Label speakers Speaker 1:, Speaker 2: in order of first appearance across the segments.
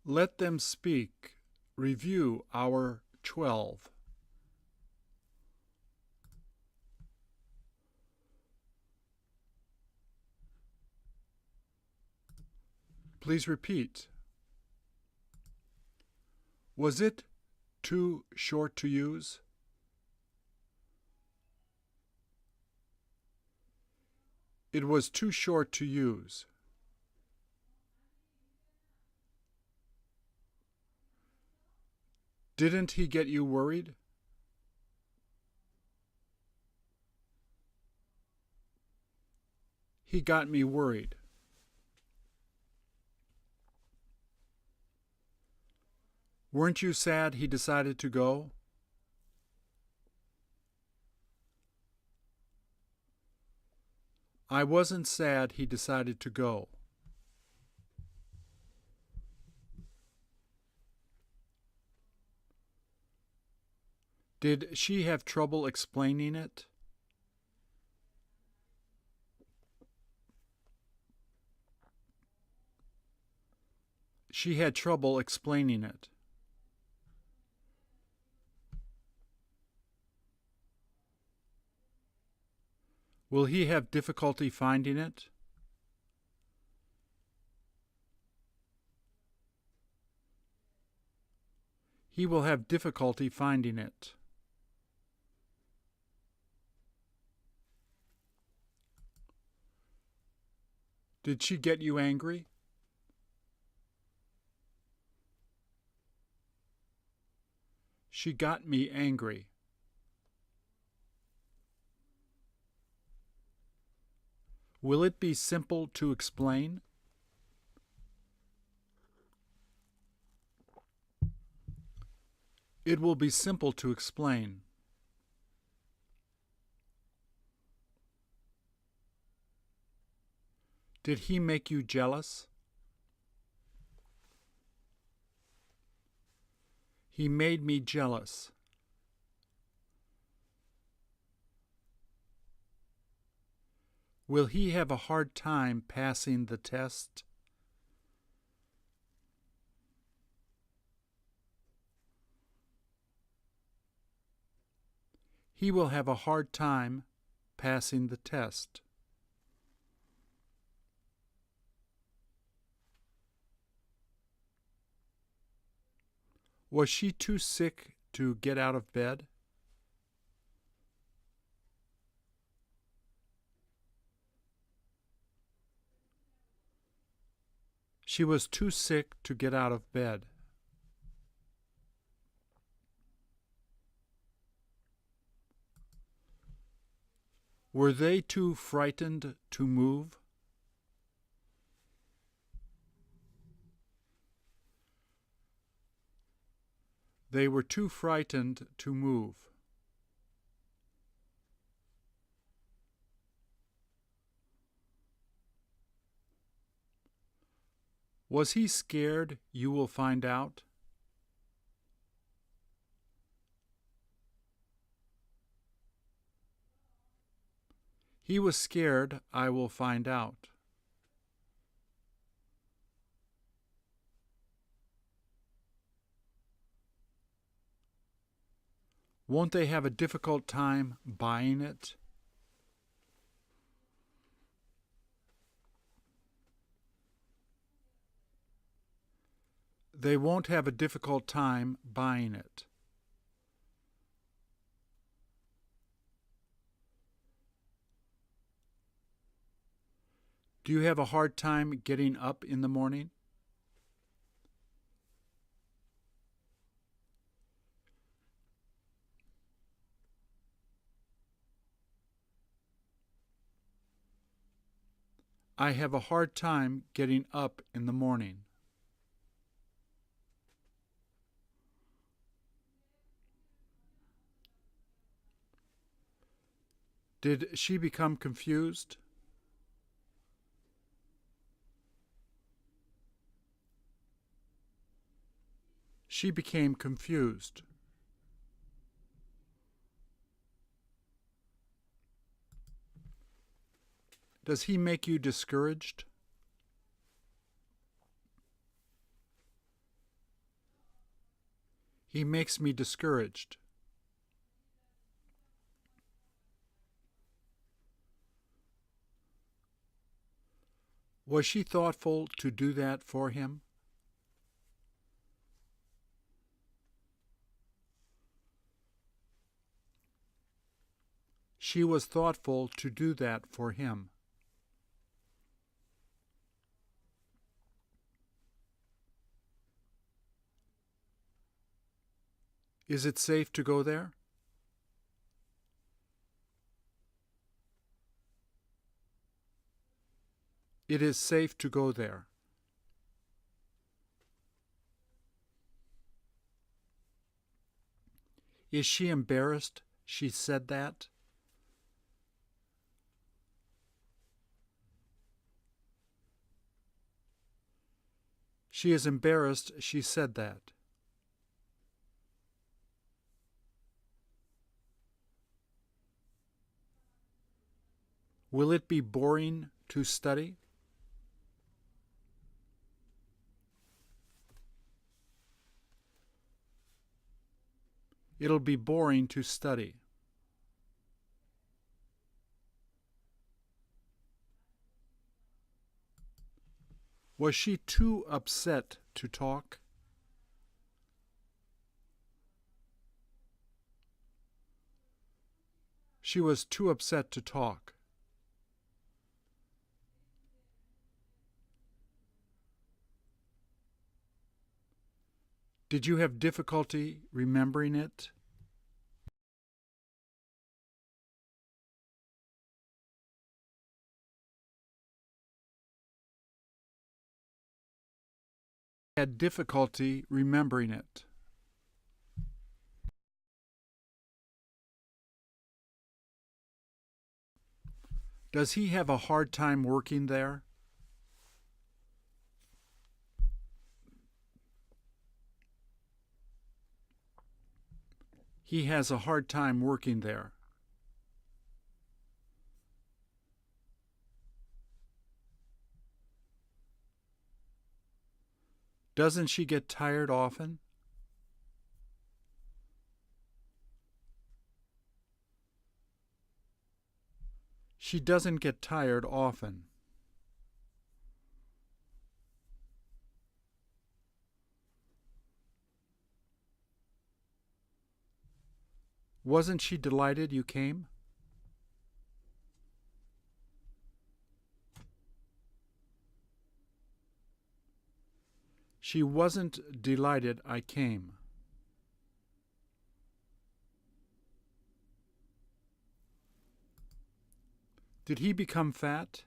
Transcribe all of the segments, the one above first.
Speaker 1: Let them speak. Review Hour 12. Please repeat. Was it too short to use? It was too short to use. Didn't he get you worried? He got me worried. Weren't you sad he decided to go? I wasn't sad he decided to go. Did she have trouble explaining it? She had trouble explaining it. Will he have difficulty finding it? He will have difficulty finding it. Did she get you angry? She got me angry. Will it be simple to explain? It will be simple to explain. Did he make you jealous? He made me jealous. Will he have a hard time passing the test? He will have a hard time passing the test. Was she too sick to get out of bed? She was too sick to get out of bed. Were they too frightened to move? They were too frightened to move. Was he scared you will find out? He was scared I will find out. Won't they have a difficult time buying it? They won't have a difficult time buying it. Do you have a hard time getting up in the morning? I have a hard time getting up in the morning. Did she become confused? She became confused. Does he make you discouraged? He makes me discouraged. Was she thoughtful to do that for him? She was thoughtful to do that for him. Is it safe to go there? It is safe to go there. Is she embarrassed she said that? She is embarrassed she said that. Will it be boring to study? It'll be boring to study. Was she too upset to talk? She was too upset to talk. Did you have difficulty remembering it? Had difficulty remembering it. Does he have a hard time working there? He has a hard time working there. Doesn't she get tired often? She doesn't get tired often. Wasn't she delighted you came? She wasn't delighted I came. Did he become fat?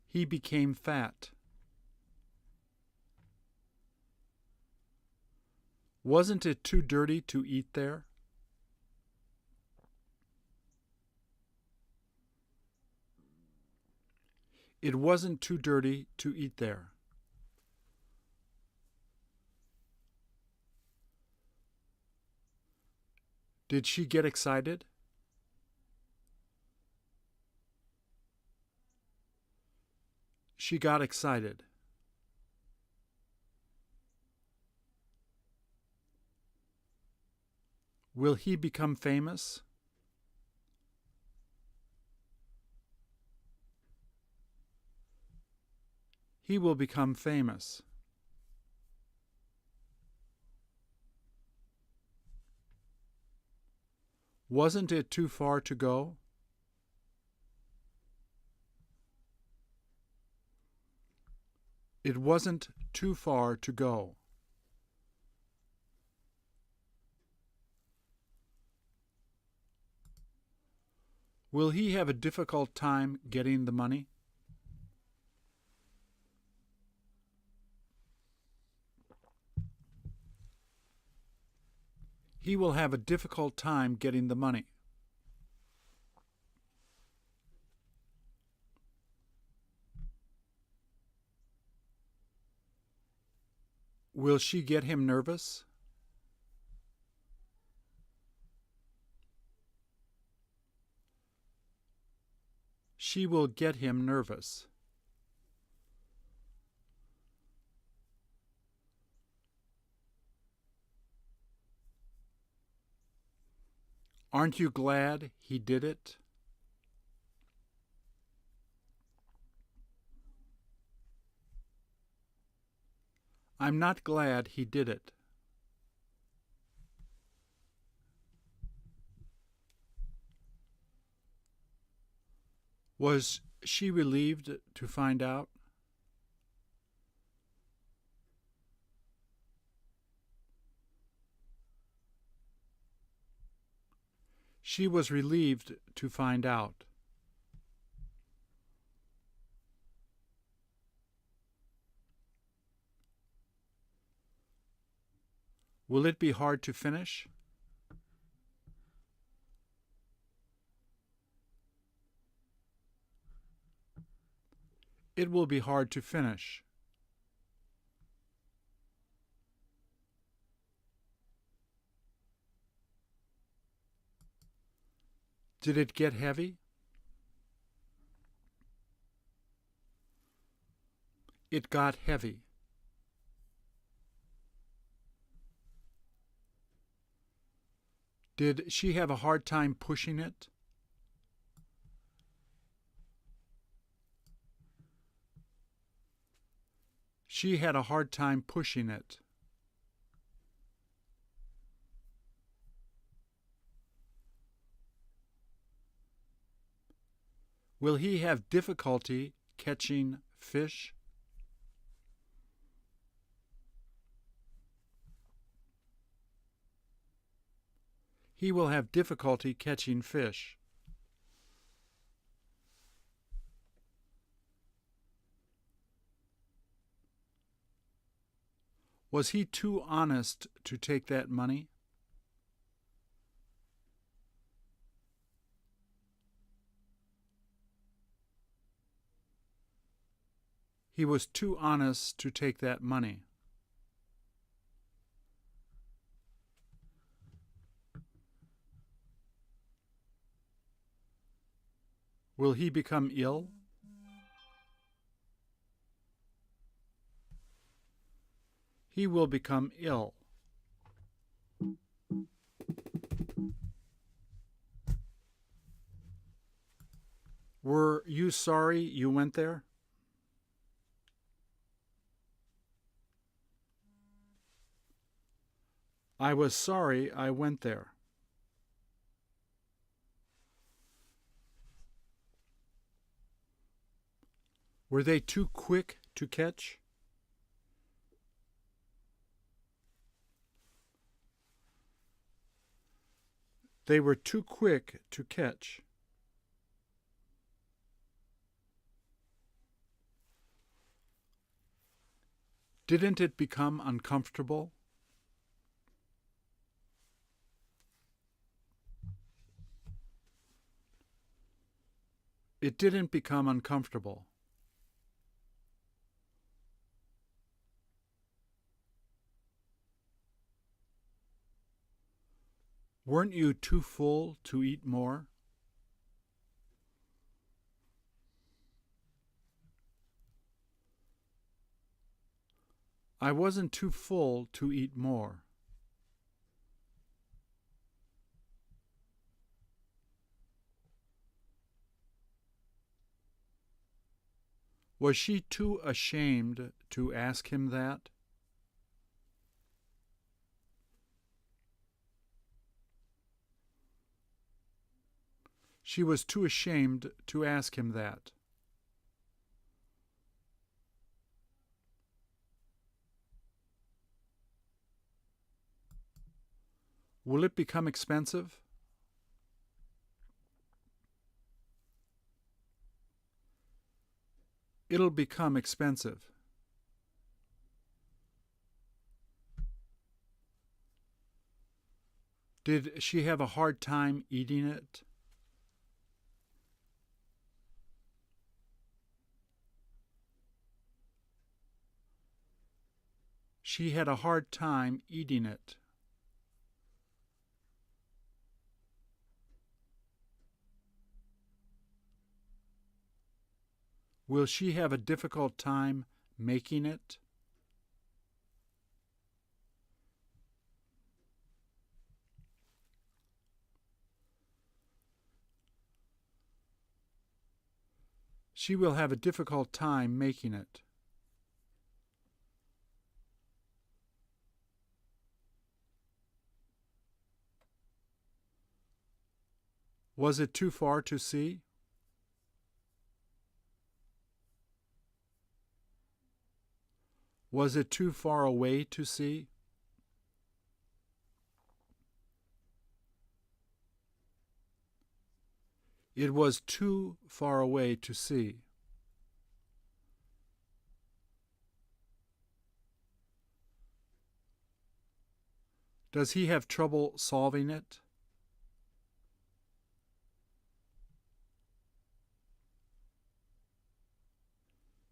Speaker 1: He became fat. Wasn't it too dirty to eat there? It wasn't too dirty to eat there. Did she get excited? She got excited. Will he become famous? He will become famous. Wasn't it too far to go? It wasn't too far to go. Will he have a difficult time getting the money? He will have a difficult time getting the money. Will she get him nervous? She will get him nervous. Aren't you glad he did it? I'm not glad he did it. Was she relieved to find out? She was relieved to find out. Will it be hard to finish? It will be hard to finish. Did it get heavy? It got heavy. Did she have a hard time pushing it? She had a hard time pushing it. Will he have difficulty catching fish? He will have difficulty catching fish. Was he too honest to take that money? He was too honest to take that money. Will he become ill? He will become ill. Were you sorry you went there? I was sorry I went there. Were they too quick to catch? They were too quick to catch. Didn't it become uncomfortable? It didn't become uncomfortable. Weren't you too full to eat more? I wasn't too full to eat more. Was she too ashamed to ask him that? She was too ashamed to ask him that. Will it become expensive? It'll become expensive. Did she have a hard time eating it? She had a hard time eating it. Will she have a difficult time making it? She will have a difficult time making it. Was it too far to see? Was it too far away to see? It was too far away to see. Does he have trouble solving it?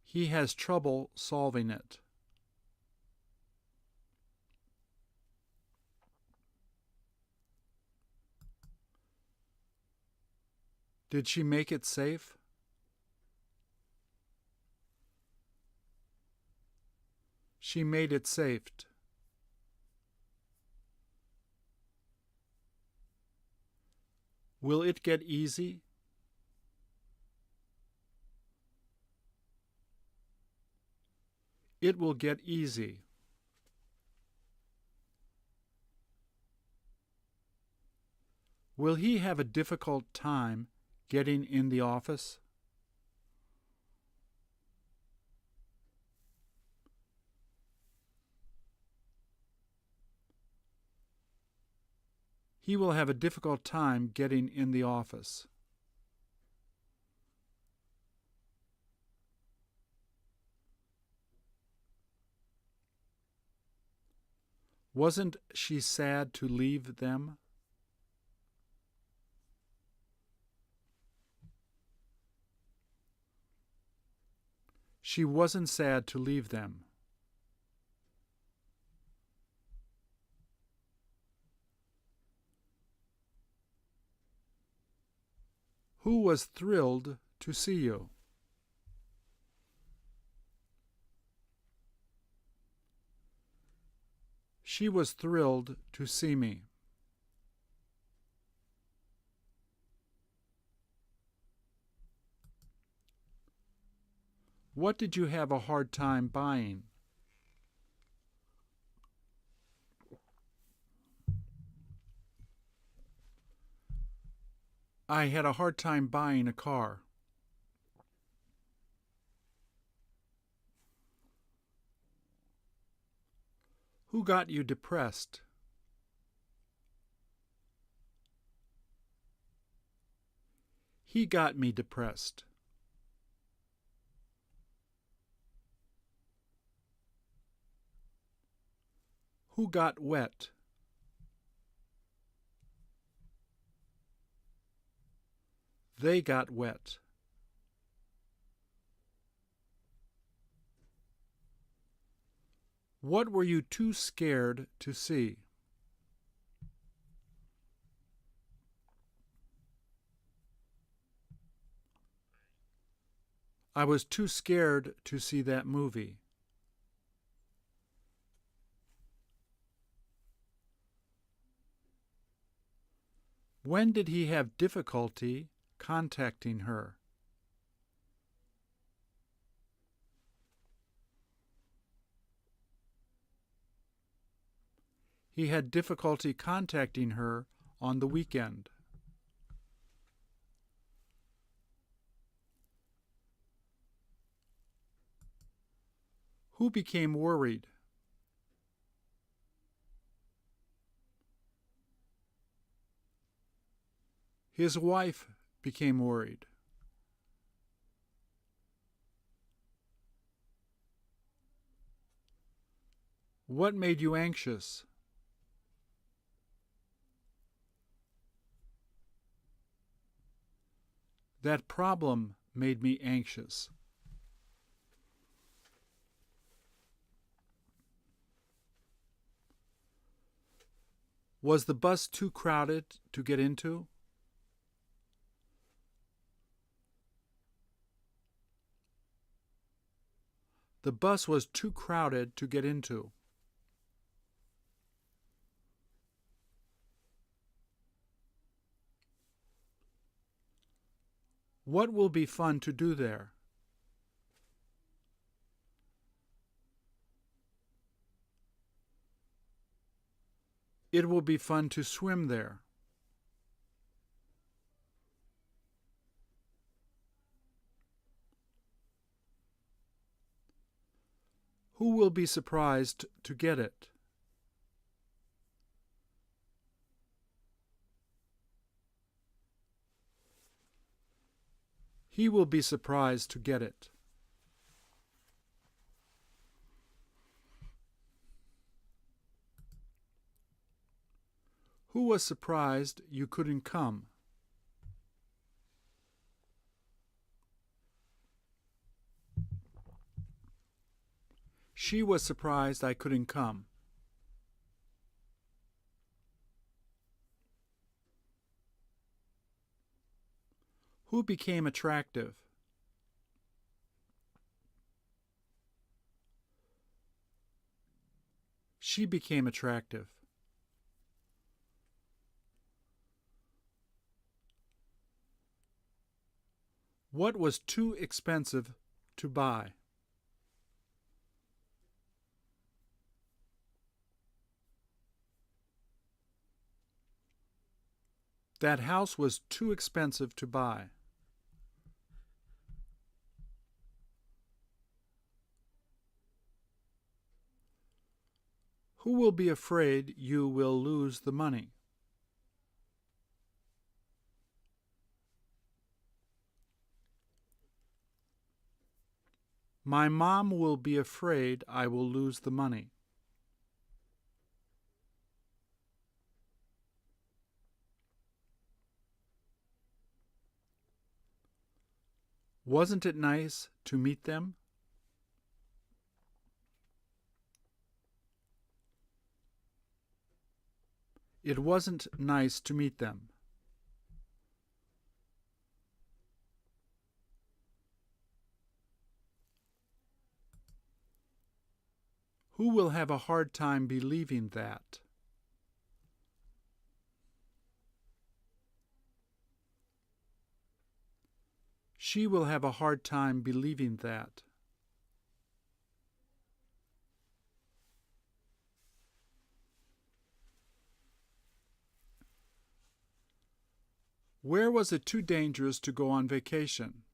Speaker 1: He has trouble solving it. Did she make it safe? She made it safe. Will it get easy? It will get easy. Will he have a difficult time getting in the office? He will have a difficult time getting in the office. Wasn't she sad to leave them? She wasn't sad to leave them. Who was thrilled to see you? She was thrilled to see me. What did you have a hard time buying? I had a hard time buying a car. Who got you depressed? He got me depressed. Who got wet? They got wet. What were you too scared to see? I was too scared to see that movie. When did he have difficulty contacting her? He had difficulty contacting her on the weekend. Who became worried? His wife became worried. What made you anxious? That problem made me anxious. Was the bus too crowded to get into? The bus was too crowded to get into. What will be fun to do there? It will be fun to swim there. Who will be surprised to get it? He will be surprised to get it. Who was surprised you couldn't come? She was surprised I couldn't come. Who became attractive? She became attractive. What was too expensive to buy? That house was too expensive to buy. Who will be afraid you will lose the money? My mom will be afraid I will lose the money. Wasn't it nice to meet them? It wasn't nice to meet them. Who will have a hard time believing that? She will have a hard time believing that. Where was it too dangerous to go on vacation?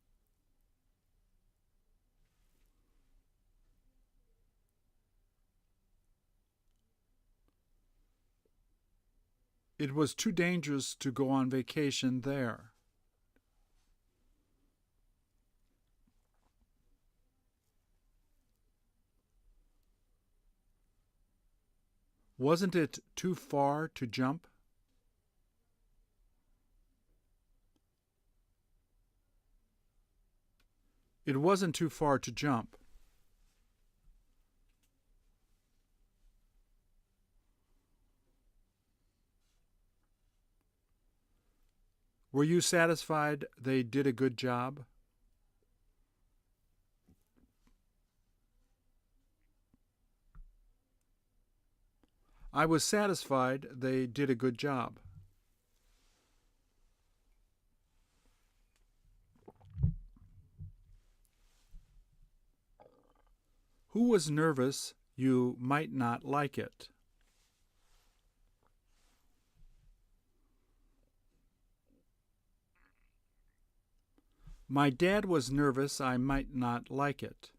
Speaker 1: It was too dangerous to go on vacation there. Wasn't it too far to jump? It wasn't too far to jump. Were you satisfied they did a good job? I was satisfied they did a good job. Who was nervous you might not like it? My dad was nervous I might not like it.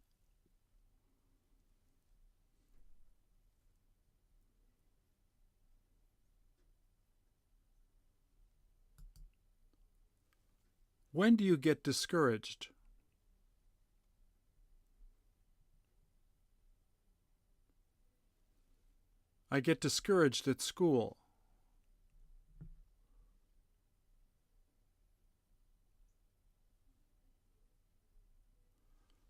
Speaker 1: When do you get discouraged? I get discouraged at school.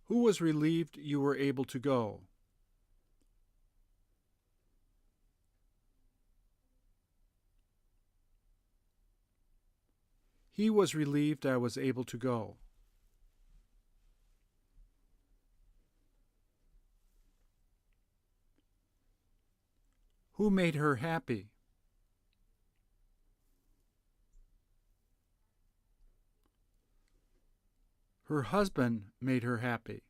Speaker 1: Who was relieved you were able to go? He was relieved I was able to go. Who made her happy? Her husband made her happy.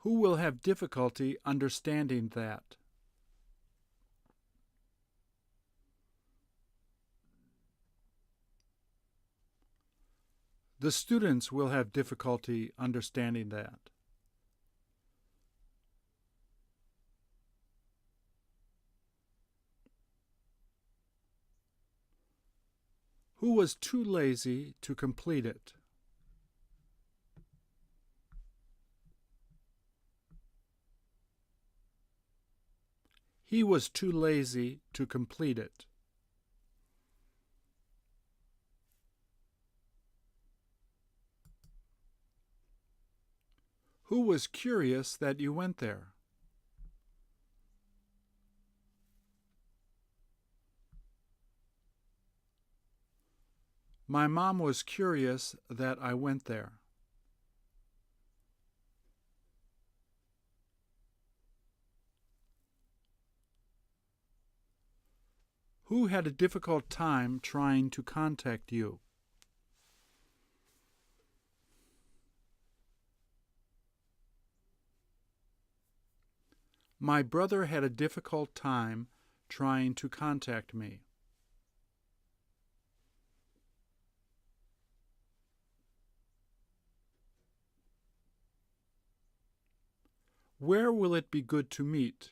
Speaker 1: Who will have difficulty understanding that? The students will have difficulty understanding that. Who was too lazy to complete it? He was too lazy to complete it. Who was curious that you went there? My mom was curious that I went there. Who had a difficult time trying to contact you? My brother had a difficult time trying to contact me. Where will it be good to meet?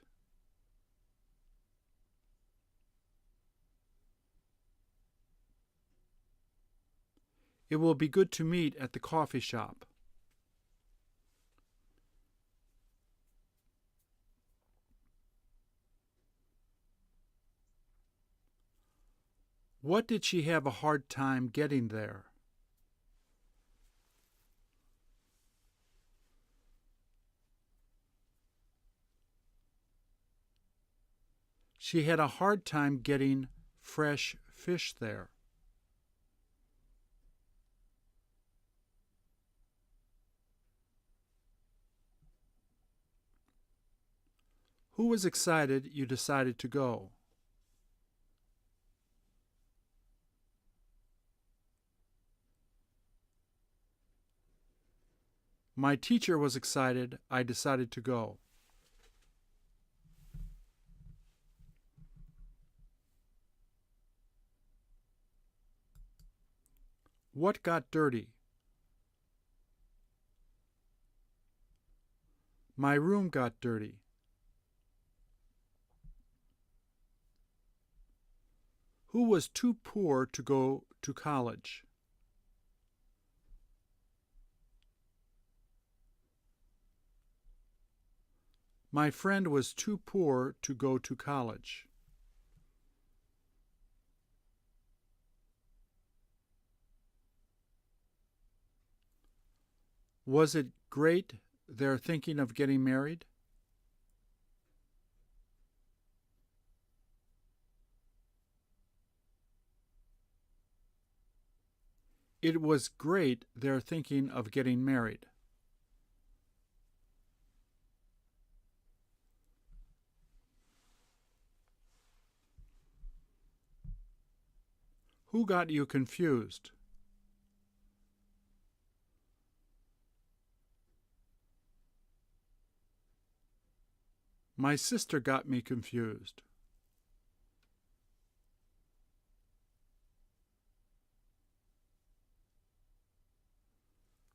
Speaker 1: It will be good to meet at the coffee shop. What did she have a hard time getting there? She had a hard time getting fresh fish there. Who was excited you decided to go? My teacher was excited I decided to go. What got dirty? My room got dirty. Who was too poor to go to college? My friend was too poor to go to college. Was it great they're thinking of getting married? It was great they're thinking of getting married. Who got you confused? My sister got me confused.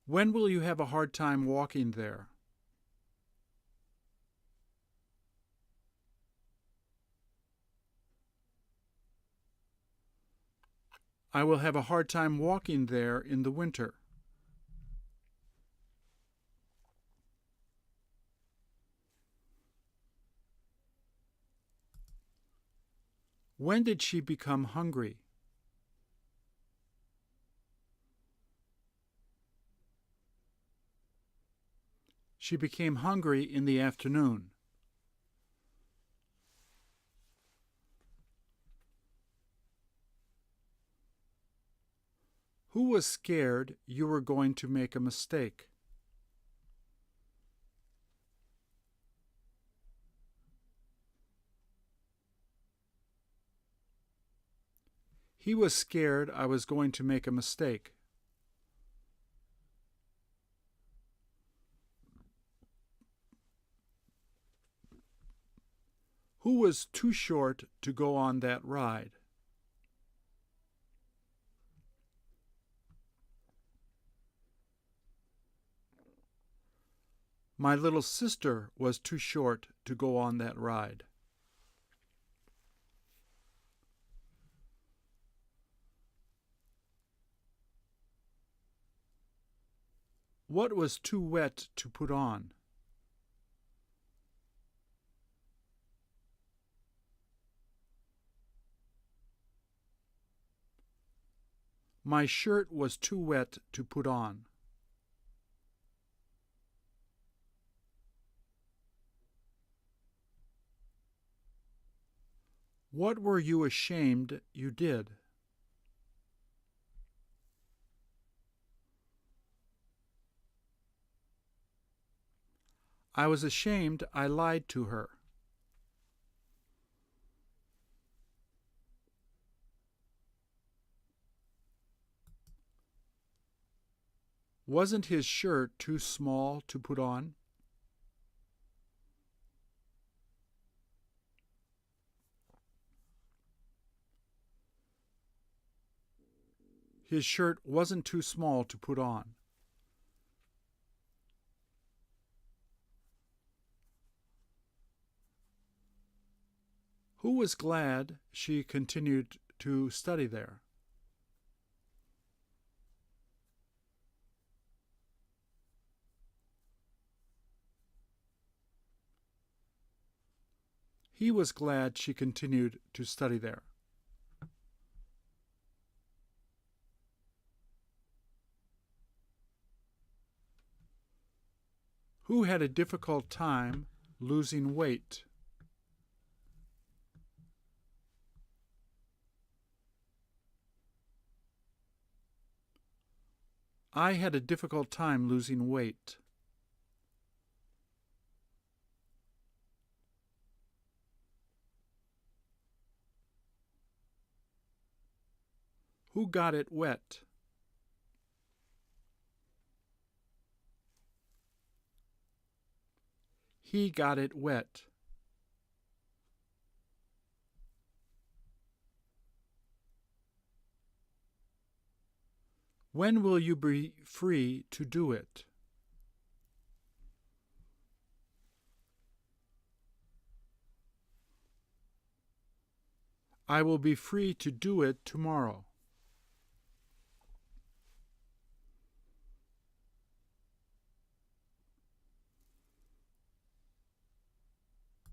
Speaker 1: When will you have a hard time walking there? I will have a hard time walking there in the winter. When did she become hungry? She became hungry in the afternoon. Who was scared you were going to make a mistake? He was scared I was going to make a mistake. Who was too short to go on that ride? My little sister was too short to go on that ride. What was too wet to put on? My shirt was too wet to put on. What were you ashamed you did? I was ashamed I lied to her. Wasn't his shirt too small to put on? His shirt wasn't too small to put on. Who was glad she continued to study there? He was glad she continued to study there. Who had a difficult time losing weight? I had a difficult time losing weight. Who got it wet? He got it wet. When will you be free to do it? I will be free to do it tomorrow.